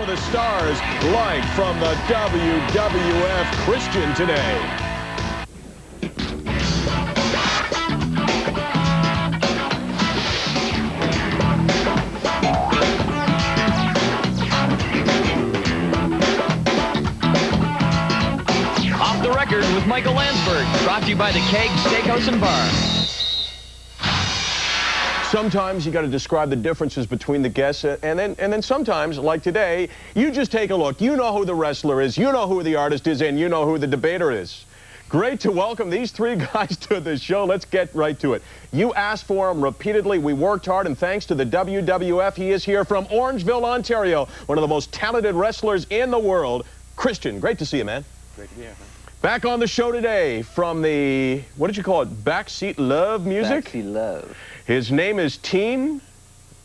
of the stars, live from the WWF Christian today. Off the Record with Michael Landsberg, brought to you by the Keg Steakhouse and Bar. Sometimes you got to describe the differences between the guests, and then sometimes, like today, you just take a look. You know who the wrestler is, you know who the artist is, and you know who the debater is. Great to welcome these three guys to the show. Let's get right to it. You asked for him repeatedly. We worked hard, and thanks to the WWF, he is here from Orangeville, Ontario, one of the most talented wrestlers in the world. Christian, great to see you, man. Great to be here, man. Back on the show today from the, what did you call it, Backseat Love music? Backseat Love. His name is Tean.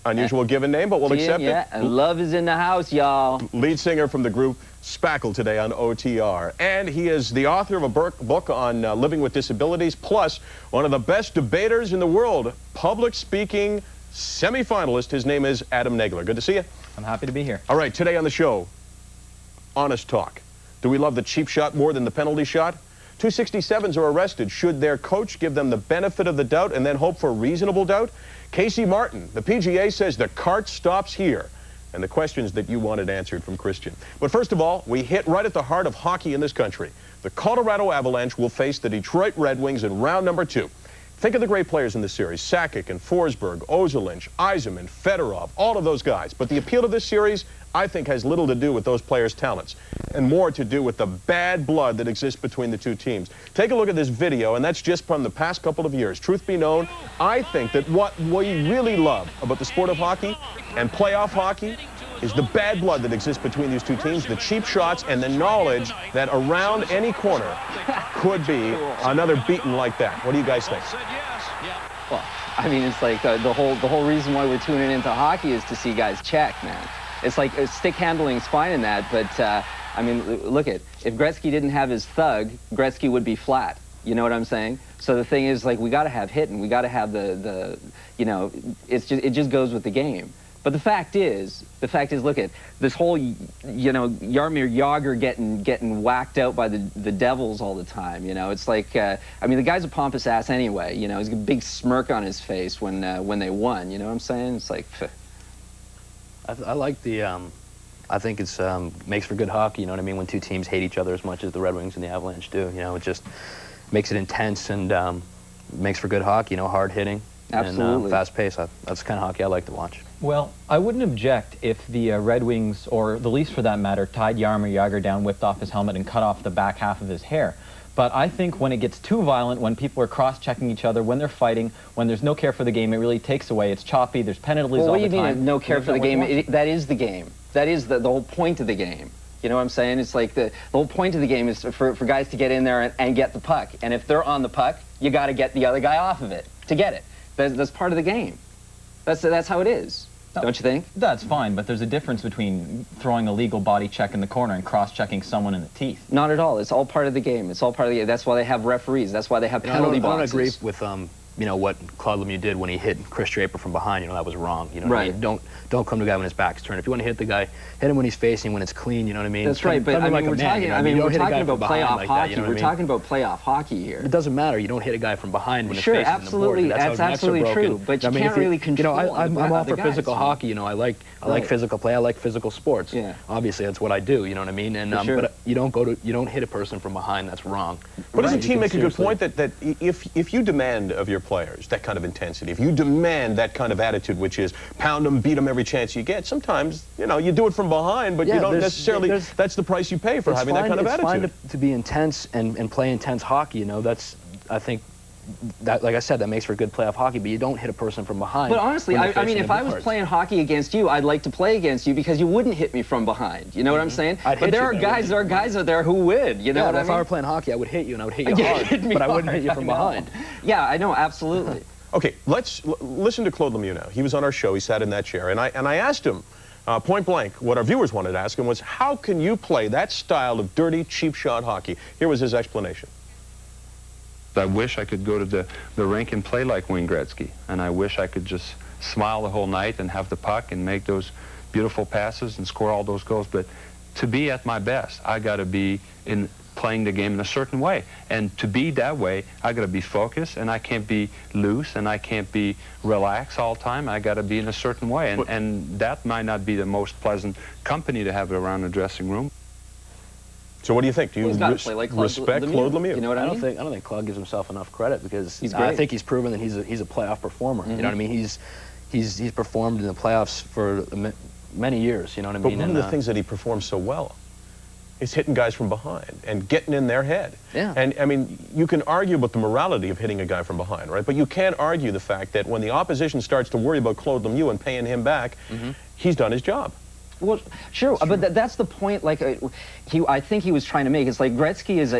Unusual given name, but we'll accept it. And love is in the house, y'all. Lead singer from the group Spackle today on OTR. And he is the author of a book on living with disabilities, plus one of the best debaters in the world, public speaking semi-finalist. His name is Adam Nagler. Good to see you. I'm happy to be here. All right, today on the show, honest talk. Do we love the cheap shot more than the penalty shot? 267s are arrested. Should their coach give them the benefit of the doubt and then hope for reasonable doubt? Casey Martin, the PGA says the cart stops here. And the questions that you wanted answered from Christian. But first of all, we hit right at the heart of hockey in this country. The Colorado Avalanche will face the Detroit Red Wings in round number 2. Think of the great players in this series, Sakic and Forsberg, Ozolinsh, Yzerman, Fedorov, all of those guys. But the appeal of this series, I think, has little to do with those players' talents and more to do with the bad blood that exists between the two teams. Take a look at this video, and that's just from the past couple of years. Truth be known, I think that what we really love about the sport of hockey and playoff hockey is the bad blood that exists between these two teams, the cheap shots, and the knowledge that around any corner could be another beating like that. What do you guys think? Well, I mean, it's like the whole reason why we're tuning into hockey is to see guys check, man. It's like stick handling's fine in that, but I mean, look at if Gretzky didn't have his thug, Gretzky would be flat. You know what I'm saying? So the thing is, like, we got to have hitting, we got to have the you know, it just goes with the game. But the fact is, look at this whole, you know, Jaromir Jagr getting whacked out by the Devils all the time. You know, it's like, I mean, the guy's a pompous ass anyway. You know, he's got a big smirk on his face when they won. You know what I'm saying? It's like, I like the, I think it's makes for good hockey. You know what I mean? When two teams hate each other as much as the Red Wings and the Avalanche do. You know, it just makes it intense and makes for good hockey. You know, hard hitting. Absolutely. And fast pace. That's the kind of hockey I like to watch. Well, I wouldn't object if the Red Wings, or the Leafs for that matter, tied Jaromir Jagr down, whipped off his helmet, and cut off the back half of his hair. But I think when it gets too violent, when people are cross-checking each other, when they're fighting, when there's no care for the game, it really takes away. It's choppy, there's penalties all the time. What do you mean, no care for the game? That is the game. That is the whole point of the game. You know what I'm saying? It's like the whole point of the game is for guys to get in there and get the puck. And if they're on the puck, you got to get the other guy off of it to get it. That's part of the game. That's how it is. Don't you think? That's fine, but there's a difference between throwing a legal body check in the corner and cross-checking someone in the teeth. Not at all. It's all part of the game. It's all part of the game. That's why they have referees. That's why they have penalty boxes. I don't agree with you know, what Claude Lemieux did when he hit Chris Draper from behind. You know, that was wrong. You know what I mean? Don't come to a guy when his back's turned. If you want to hit the guy, hit him when he's facing, when it's clean. You know what I mean? That's right. But I mean, we're talking about playoff hockey. We're talking about playoff hockey here. It doesn't matter. You don't hit a guy from behind when it's facing the board. Absolutely. That's absolutely true. But you can't really control. You know, I'm all for physical hockey. You know, I like physical play. I like physical sports. Yeah. Obviously, that's what I do. You know what I mean? And but you don't hit a person from behind. That's wrong. But doesn't Tean make a good point that if you demand of your players that kind of intensity, if you demand that kind of attitude, which is pound them, beat them every chance you get, sometimes, you know, you do it from behind, but you don't necessarily, that's the price you pay for having that kind of attitude. It's fine to be intense and play intense hockey, you know, that's, I think, that, like I said, that makes for good playoff hockey, but you don't hit a person from behind. But honestly, I mean, if I was playing hockey against you, I'd like to play against you because you wouldn't hit me from behind. You know what I'm saying? But there are guys out there who would. You know what I mean? If I were playing hockey, I would hit you, and I would hit you hard, but I wouldn't hit you from behind. Yeah, I know, absolutely. Okay, let's listen to Claude Lemieux now. He was on our show. He sat in that chair, and I asked him, point blank, what our viewers wanted to ask him was, how can you play that style of dirty, cheap shot hockey? Here was his explanation. I wish I could go to the rink and play like Wayne Gretzky, and I wish I could just smile the whole night and have the puck and make those beautiful passes and score all those goals. But to be at my best, I got to be in playing the game in a certain way. And to be that way, I got to be focused, and I can't be loose, and I can't be relaxed all the time. I got to be in a certain way, and that might not be the most pleasant company to have around the dressing room. So what do you think? Do you like respect Claude Lemieux? You know what I mean? I don't think Claude gives himself enough credit, because He's great. I think he's proven that he's a playoff performer. You know what I mean? He's performed in the playoffs for many years. You know what I mean? But one of the things that he performs so well is hitting guys from behind and getting in their head. Yeah. And I mean, you can argue about the morality of hitting a guy from behind, right? But you can't argue the fact that when the opposition starts to worry about Claude Lemieux and paying him back, he's done his job. Well, sure, but that's the point. Like, I think he was trying to make. It's like Gretzky is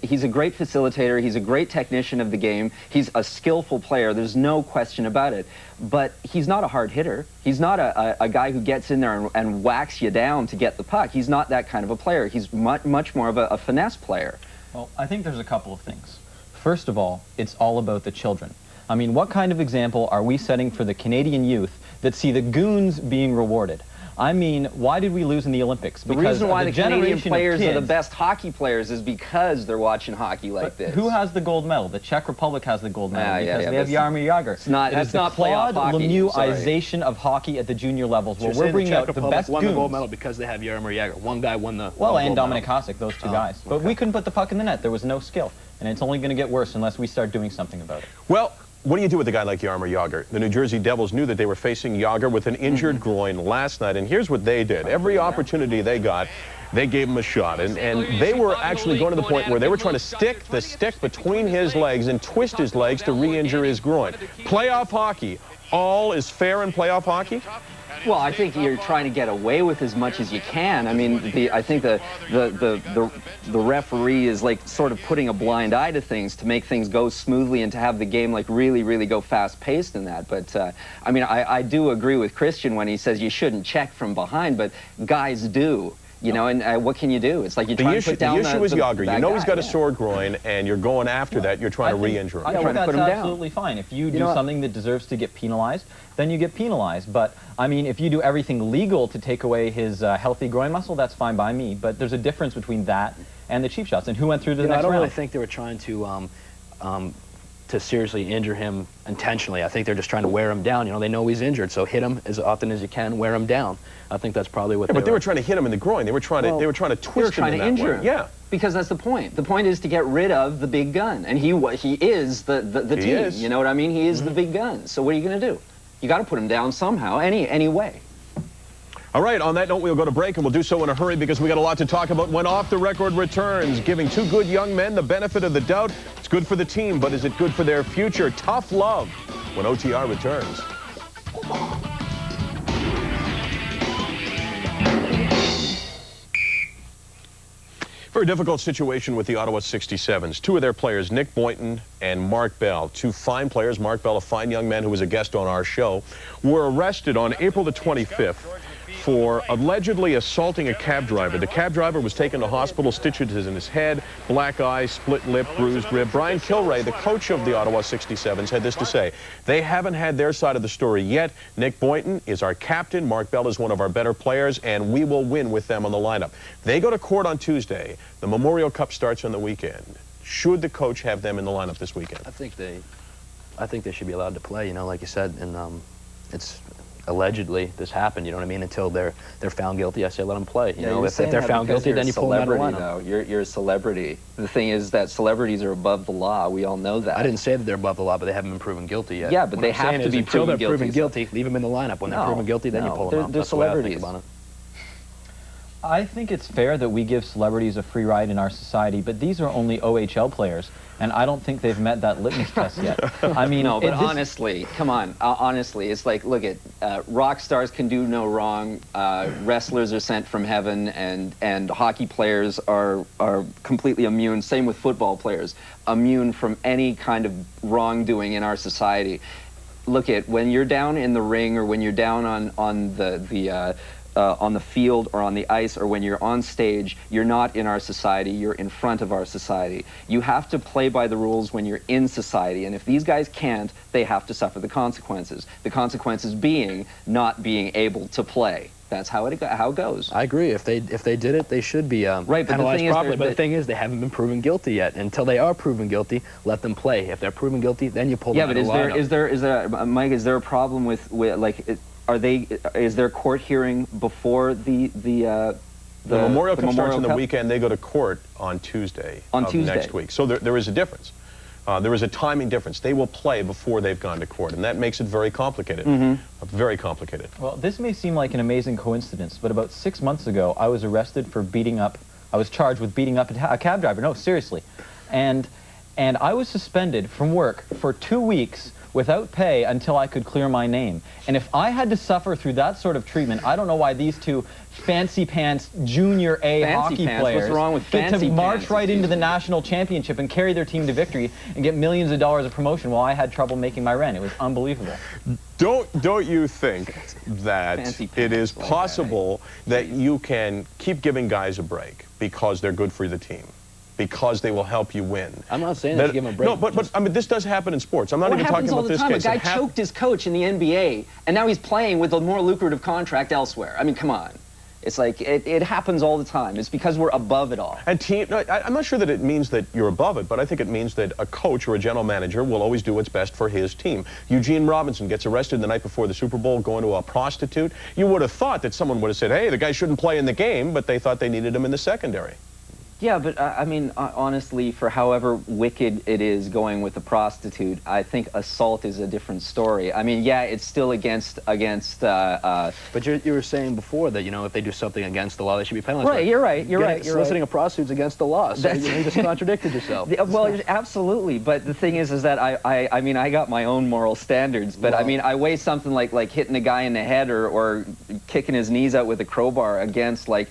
he's a great facilitator. He's a great technician of the game. He's a skillful player. There's no question about it. But he's not a hard hitter. He's not a guy who gets in there and whacks you down to get the puck. He's not that kind of a player. He's much more of a finesse player. Well, I think there's a couple of things. First of all, it's all about the children. I mean, what kind of example are we setting for the Canadian youth that see the goons being rewarded? I mean, why did we lose in the Olympics? The reason why the Canadian players are the best hockey players is because they're watching hockey like this. Who has the gold medal? The Czech Republic has the gold medal because they have Jaromir Jagr. That's not Claude playoff hockey. Lemieux-ization of hockey at the junior levels, where we're bringing out the best won goons. the gold medal because they have Jaromir Jagr. One guy won the and Dominic Hasek, those two guys. But we couldn't put the puck in the net. There was no skill. And it's only going to get worse unless we start doing something about it. Well, what do you do with a guy like Jaromir Jagr? The New Jersey Devils knew that they were facing Jagr with an injured groin last night, and here's what they did. Every opportunity they got, they gave him a shot, and they were actually going to the point where they were trying to stick the stick between his legs and twist his legs to re-injure his groin. Playoff hockey. All is fair in playoff hockey? Well, I think you're trying to get away with as much as you can. I mean, I think the referee is like sort of putting a blind eye to things to make things go smoothly and to have the game like really go fast-paced in that. But I mean, I do agree with Christian when he says you shouldn't check from behind, but guys do. You know, and what can you do? It's like you're trying to put down the issue is Jagr. You know he's got a sore groin, and you're going after that. You're trying to re-injure him. I think that's absolutely fine. If you do something that deserves to get penalized, then you get penalized. But, I mean, if you do everything legal to take away his healthy groin muscle, that's fine by me. But there's a difference between that and the cheap shots. And who went through to the next round? I don't really think they were trying to seriously injure him intentionally. I think they're just trying to wear him down. You know, they know he's injured, so hit him as often as you can, wear him down. I think that's probably what but they were trying to hit him in the groin. They were trying to twist him. They were trying to injure him. Yeah. Because that's the point. The point is to get rid of the big gun, and he is the team. You know what I mean? He is the big gun. So what are you going to do? You got to put him down somehow, any way. All right, on that note, we'll go to break, and we'll do so in a hurry because we got a lot to talk about. When Off the Record returns, giving two good young men the benefit of the doubt. It's good for the team, but is it good for their future? Tough love when OTR returns. Very difficult situation with the Ottawa 67s. Two of their players, Nick Boynton and Mark Bell, two fine players. Mark Bell, a fine young man who was a guest on our show, were arrested on April the 25th for allegedly assaulting a cab driver. The cab driver was taken to hospital, stitches in his head, black eye, split lip, bruised rib. Brian Kilray, the coach of the Ottawa 67s, had this to say. They haven't had their side of the story yet. Nick Boynton is our captain. Mark Bell is one of our better players, and we will win with them on the lineup. They go to court on Tuesday. The Memorial Cup starts on the weekend. Should the coach have them in the lineup this weekend? I think they should be allowed to play, you know, like you said, and it's allegedly this happened, you know what I mean? Until they're found guilty, I say let them play. You know, if they're found guilty, then you pull them out of the lineup. You're a celebrity. The thing is that celebrities are above the law. We all know that. I didn't say that they're above the law, but they haven't been proven guilty yet. Yeah, but they have to be proven guilty. Until they're proven guilty, leave them in the lineup. When they're proven guilty, then you pull them out. They're celebrities. That's the way I think about it. I think it's fair that we give celebrities a free ride in our society, but these are only OHL players, and I don't think they've met that litmus test yet. I mean, no, but honestly, come on, honestly, it's like, look at rock stars can do no wrong, wrestlers are sent from heaven, and hockey players are completely immune. Same with football players, immune from any kind of wrongdoing in our society. Look at when you're down in the ring or when you're down on the field or on the ice or when you're on stage, you're not in our society, you're in front of our society. You have to play by the rules when you're in society, and if these guys can't, they have to suffer the consequences. The consequences being not being able to play. That's how it goes. I agree. If they did it, they should be right, but penalized properly. But the thing is, they haven't been proven guilty yet. Until they are proven guilty, let them play. If they're proven guilty, then you pull them out of the lineup. Yeah, but is there, Mike? Is there a problem with like? Is there court hearing before the Memorial Cup starts on the weekend. They go to court on Tuesday of next week. So there is a difference. There is a timing difference. They will play before they've gone to court, and that makes it very complicated. Very complicated. Well, this may seem like an amazing coincidence, but about 6 months ago, I was arrested for I was charged with beating up a cab driver. No, seriously. And I was suspended from work for 2 weeks without pay until I could clear my name. And if I had to suffer through that sort of treatment, I don't know why these two fancy pants junior A hockey players get to march right into the national championship and carry their team to victory and get millions of dollars of promotion while I had trouble making my rent. It was unbelievable. Don't you think that it is possible that you can keep giving guys a break because they're good for the team? Because they will help you win. I'm not saying that you give them a break. No, but I mean, this does happen in sports. I'm not even talking about this case. A guy choked his coach in the NBA, and now he's playing with a more lucrative contract elsewhere. I mean, come on. It's like, it happens all the time. It's because we're above it all. And team, no, I'm not sure that it means that you're above it, but I think it means that a coach or a general manager will always do what's best for his team. Eugene Robinson gets arrested the night before the Super Bowl going to a prostitute. You would have thought that someone would have said, hey, the guy shouldn't play in the game, but they thought they needed him in the secondary. Yeah, but I mean, honestly, for however wicked it is going with the prostitute, I think assault is a different story. I mean, yeah, it's still against. But you were saying before that, you know, if they do something against the law, they should be penalized. Right, you're right. Soliciting a prostitute's against the law, so you just contradicted yourself. Well, absolutely. But the thing is that I mean, I got my own moral standards. But I mean, I weigh something like hitting a guy in the head or kicking his knees out with a crowbar against like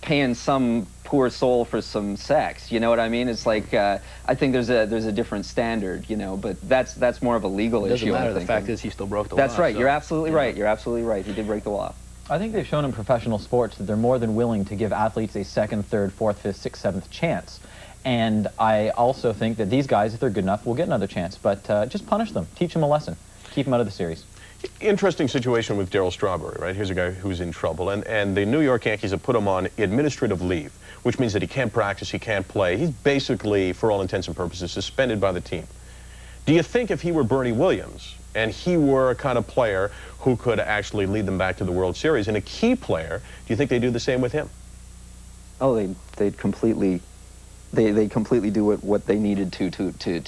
paying some poor soul for some sex. You know what I mean? It's like I think there's a different standard, you know, but that's more of a legal issue. It doesn't matter. The fact is he still broke the law. That's right. So, you're absolutely right. You're absolutely right. He did break the law. I think they've shown in professional sports that they're more than willing to give athletes a second, third, fourth, fifth, sixth, seventh chance. And I also think that these guys, if they're good enough, will get another chance. But just punish them. Teach them a lesson. Keep them out of the series. Interesting situation with Darryl Strawberry, right? Here's a guy who's in trouble, and the New York Yankees have put him on administrative leave, which means that he can't practice, he can't play. He's basically, for all intents and purposes, suspended by the team. Do you think if he were Bernie Williams, and he were a kind of player who could actually lead them back to the World Series, and a key player, do you think they'd do the same with him? Oh, they'd completely... They completely do what they needed to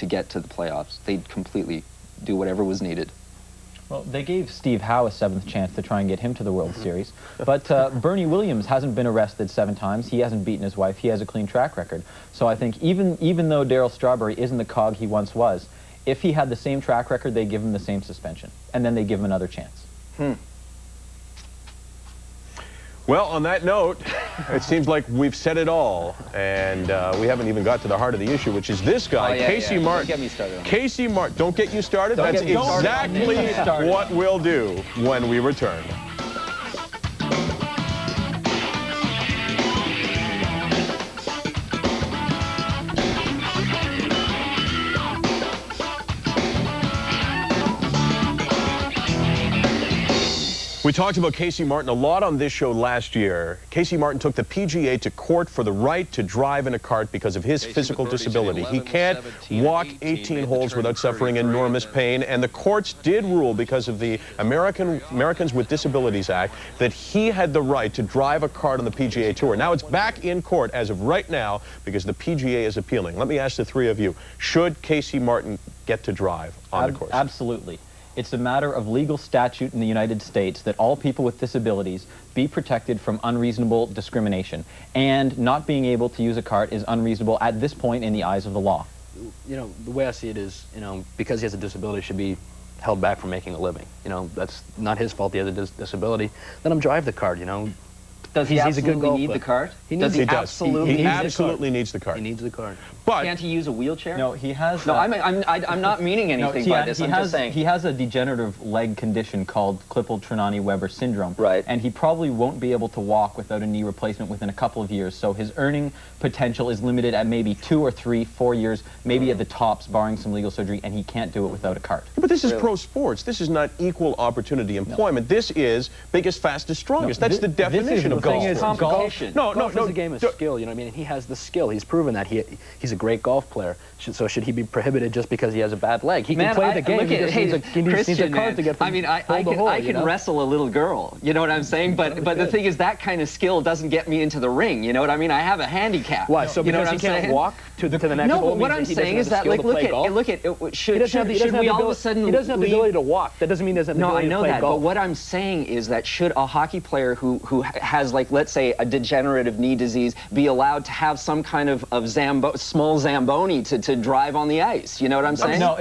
get to the playoffs. They'd completely do whatever was needed. Well, they gave Steve Howe a seventh chance to try and get him to the World Series. But Bernie Williams hasn't been arrested 7 times. He hasn't beaten his wife. He has a clean track record. So I think even though Darryl Strawberry isn't the cog he once was, if he had the same track record, they give him the same suspension. And then they give him another chance. Well, on that note, it seems like we've said it all, and we haven't even got to the heart of the issue, which is this guy, Casey Martin. Don't get me started. Casey Martin, don't get you started? That's exactly what we'll do when we return. We talked about Casey Martin a lot on this show last year. Casey Martin took the PGA to court for the right to drive in a cart because of his physical disability. He can't walk 18 holes without suffering enormous pain, and the courts did rule because of the Americans with Disabilities Act that he had the right to drive a cart on the PGA Tour. Now it's back in court as of right now because the PGA is appealing. Let me ask the three of you, should Casey Martin get to drive on the course? Absolutely. It's a matter of legal statute in the United States that all people with disabilities be protected from unreasonable discrimination. And not being able to use a cart is unreasonable at this point in the eyes of the law. You know, the way I see it is, you know, because he has a disability, should be held back from making a living. You know, that's not his fault he has a disability. Let him drive the cart, you know. Does he absolutely need the cart? He absolutely needs the cart. He needs the cart. But Can't he use a wheelchair? No, he has. No, I'm not meaning anything by this. I'm just saying. He has a degenerative leg condition called Klippel-Trenaunay-Weber syndrome. Right. And he probably won't be able to walk without a knee replacement within a couple of years. So his earning potential is limited at maybe 2 or 3, 4 years, maybe at the tops, barring some legal surgery, and he can't do it without a cart. But this is pro sports. This is not equal opportunity employment. No. This is biggest, fastest, strongest. That's the definition of golf. Competition. Golf is a game of skill, you know what I mean? And he has the skill. He's proven that he's a great golf player. So should he be prohibited just because he has a bad leg? He can play the game. He just needs a cart to get from I can wrestle a little girl. You know what I'm saying? But the thing is, that kind of skill doesn't get me into the ring. You know what I mean? I have a handicap. Why? So because he can't walk to the next hole? No, but what I'm saying is that, like, look at. Should we all of a sudden? He doesn't have the ability to walk. That doesn't mean he doesn't have the ability to play golf. No, I know that. But what I'm saying is that should a hockey player who has, like, let's say, a degenerative knee disease be allowed to have some kind of small Zamboni to drive on the ice? You know what I'm saying? No,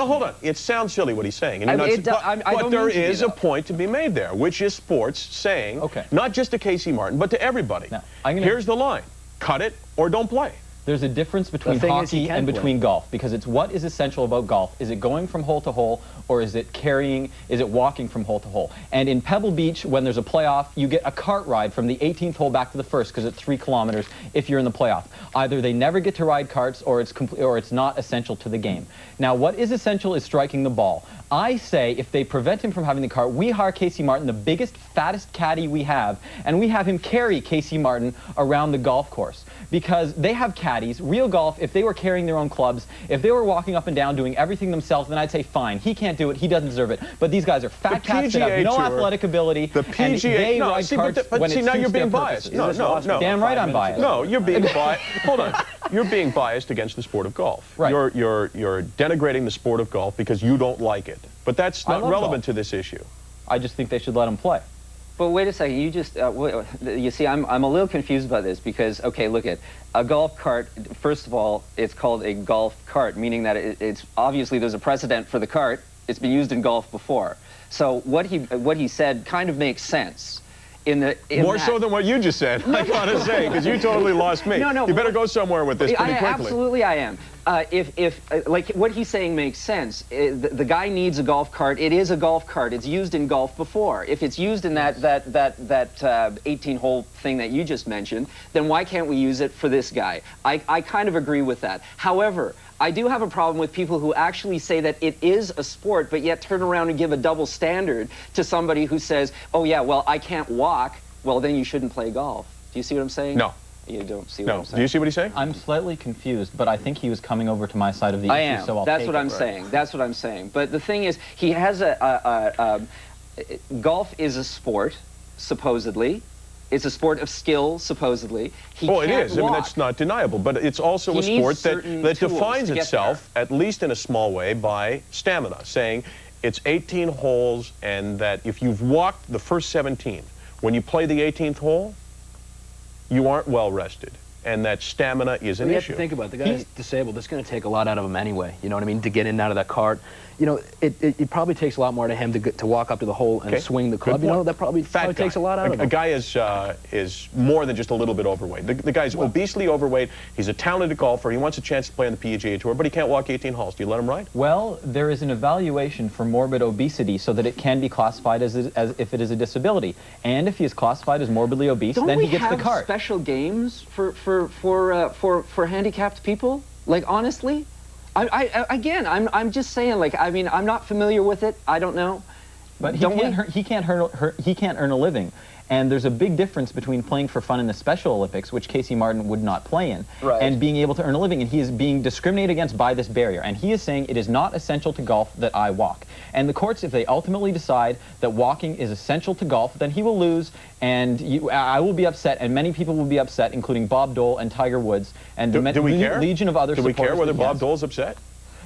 hold on. It sounds silly what he's saying. But there is a point to be made there, which is sports saying, not just to Casey Martin, but to everybody. Now, here's the line. Cut it or don't play. There's a difference between hockey and between golf, because it's what is essential about golf. Is it going from hole to hole, or is it walking from hole to hole? And in Pebble Beach, when there's a playoff, you get a cart ride from the 18th hole back to the first, because it's 3 kilometers if you're in the playoff. Either they never get to ride carts, or it's not essential to the game. Now, what is essential is striking the ball. I say if they prevent him from having the cart, we hire Casey Martin, the biggest, fattest caddy we have, and we have him carry Casey Martin around the golf course. Because they have caddies. Real golf, if they were carrying their own clubs, if they were walking up and down doing everything themselves, then I'd say fine, he can't do it, he doesn't deserve it. But these guys are fat cats that have no athletic ability. The PGA, now you're being biased. No. Damn right I'm biased. No, you're being biased. Hold on. You're being biased against the sport of golf. Right. You're denigrating the sport of golf because you don't like it. But that's not relevant to this issue. I just think they should let him play. But wait a second, you see, I'm a little confused about this because, okay, look at a golf cart. First of all, it's called a golf cart, meaning that it's obviously there's a precedent for the cart. It's been used in golf before. So what he said kind of makes sense. More so than what you just said, I gotta say, because you totally lost me. No, you better go somewhere with this pretty quickly. Absolutely, I am. Like what he's saying makes sense. The guy needs a golf cart. It is a golf cart. It's used in golf before. If it's used in that 18-hole thing that you just mentioned, then why can't we use it for this guy? I kind of agree with that. However, I do have a problem with people who actually say that it is a sport, but yet turn around and give a double standard to somebody who says, oh yeah, well, I can't walk. Well, then you shouldn't play golf. Do you see what I'm saying? No. You don't see what I'm saying? Do you see what he's saying? I'm slightly confused, but I think he was coming over to my side of the issue, so I'll That's what I'm saying. That's what I'm saying. But the thing is, he has golf is a sport, supposedly. It's a sport of skill, supposedly. It is. I mean, that's not deniable. But it's also a sport that defines itself, at least in a small way, by stamina, saying it's 18 holes and that if you've walked the first 17, when you play the 18th hole, you aren't well rested. And that stamina is an issue. You have to think about it. The guy's disabled. It's going to take a lot out of him anyway. You know what I mean? To get in and out of that cart. You know, it probably takes a lot more to him to walk up to the hole and swing the club. You know, that probably takes a lot out of him. A guy is more than just a little bit overweight. The guy's obesely overweight. He's a talented golfer. He wants a chance to play on the PGA Tour, but he can't walk 18 holes. Do you let him ride? Well, there is an evaluation for morbid obesity so that it can be classified as if it is a disability. And if he is classified as morbidly obese, then he gets the cart. Don't we have special games for handicapped people? Like, honestly? I'm just saying, like, I mean, I'm not familiar with it. I don't know. But he can't earn a living. And there's a big difference between playing for fun in the Special Olympics, which Casey Martin would not play in, and being able to earn a living. And he is being discriminated against by this barrier. And he is saying it is not essential to golf that I walk. And the courts, if they ultimately decide that walking is essential to golf, then he will lose, and I will be upset, and many people will be upset, including Bob Dole and Tiger Woods, and do we care? Legion of other supporters. Do we care whether Bob Dole's upset?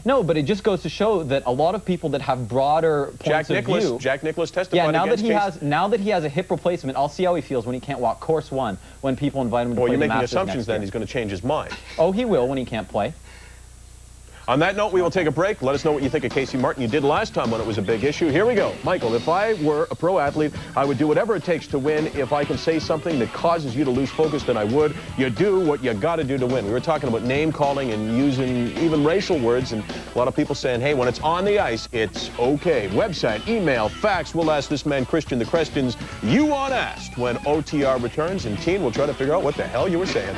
No, but it just goes to show that a lot of people that have broader points of view. Jack Nicklaus testified now that he has a hip replacement, I'll see how he feels when he can't walk course 1 when people invite him to play the Masters you're making assumptions next then year. He's going to change his mind. Oh, he will when he can't play. On that note, we will take a break. Let us know what you think of Casey Martin. You did last time when it was a big issue. Here we go. Michael, if I were a pro athlete, I would do whatever it takes to win. If I can say something that causes you to lose focus, then I would. You do what you got to do to win. We were talking about name calling and using even racial words, and a lot of people saying, hey, when it's on the ice, it's okay. Website, email, fax. We'll ask this man, Christian, the questions you want asked when OTR returns, and Tean will try to figure out what the hell you were saying.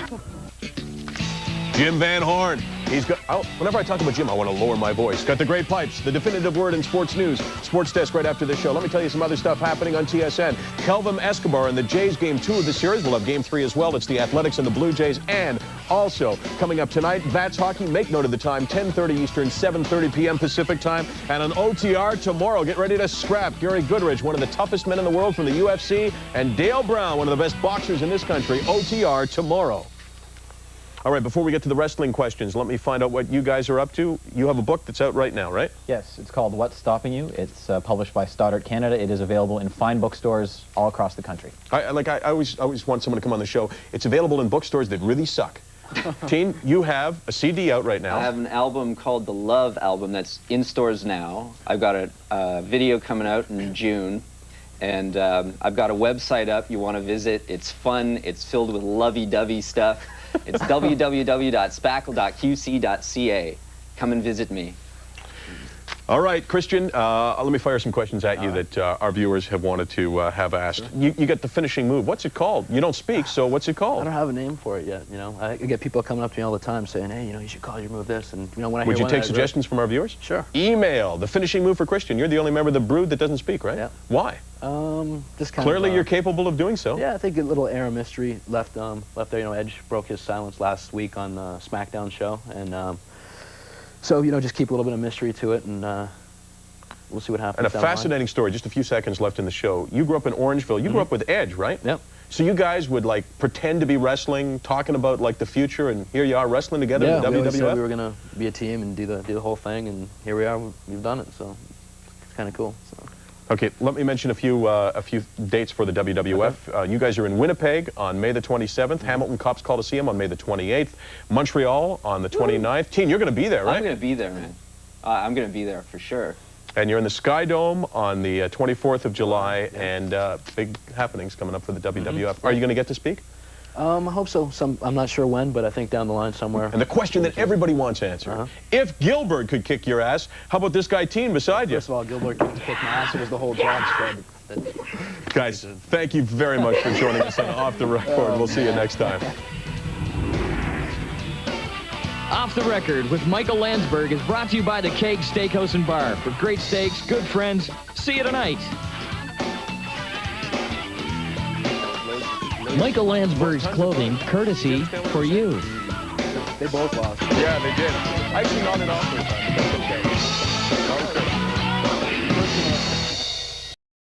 Jim Van Horn. He's got, whenever I talk about Jim, I want to lower my voice. Got the great pipes, the definitive word in sports news. Sports Desk right after this show. Let me tell you some other stuff happening on TSN. Kelvin Escobar and the Jays game 2 of the series. We'll have game 3 as well. It's the Athletics and the Blue Jays. And also, coming up tonight, Vats Hockey. Make note of the time, 10:30 Eastern, 7:30 p.m. Pacific time. And on OTR tomorrow, get ready to scrap Gary Goodrich, one of the toughest men in the world from the UFC, and Dale Brown, one of the best boxers in this country. OTR tomorrow. All right, before we get to the wrestling questions, let me find out what you guys are up to. You have a book that's out right now, right? Yes, it's called What's Stopping You. It's published by Stoddart Canada. It is available in fine bookstores all across the country. I always want someone to come on the show. It's available in bookstores that really suck. Tean, you have a CD out right now. I have an album called the Love Album that's in stores now. I've got a video coming out in June. And I've got a website up you want to visit. It's fun. It's filled with lovey-dovey stuff. It's www.spackle.qc.ca. Come and visit me. All right, Christian, let me fire some questions at you that our viewers have wanted to have asked. Sure. You get the finishing move. What's it called? You don't speak, so what's it called? I don't have a name for it yet, you know. I get people coming up to me all the time saying, hey, you know, you should call your move this. And, you know, when I Would you take suggestions from our viewers? Sure. Email, the finishing move for Christian. You're the only member of the brood that doesn't speak, right? Yeah. Why? Just kind Clearly of, you're capable of doing so. Yeah, I think a little air of mystery left there. You know, Edge broke his silence last week on the SmackDown show. And so, you know, just keep a little bit of mystery to it, and we'll see what happens. And a fascinating story, just a few seconds left in the show. You grew up in Orangeville. You grew up with Edge, right? Yep. So you guys would, like, pretend to be wrestling, talking about, like, the future, and here you are wrestling together in the WWF? Yeah, we said we were going to be a team and do the whole thing, and here we are. We've done it, so it's kind of cool. So. Okay, let me mention a few dates for the WWF. Okay. You guys are in Winnipeg on May the 27th, Hamilton Copps Coliseum on May the 28th, Montreal on the 29th. Tean, you're going to be there, right? I'm going to be there, man. I'm going to be there for sure. And you're in the Sky Dome on the 24th of July, and big happenings coming up for the WWF. Are you going to get to speak? I hope so. I'm not sure when, but I think down the line somewhere. And the question that everybody wants answered. If Gilbert could kick your ass, how about this guy Tean beside you? First of all, Gilbert could kick my ass. It was the whole job spread. Guys, thank you very much for joining us on Off the Record. We'll see you next time. Off the Record with Michael Landsberg is brought to you by the Keg Steakhouse and Bar. For great steaks, good friends, see you tonight. Michael Landsberg's clothing, courtesy for you. They both lost. Yeah, they did. I actually nodded off this time. That's okay.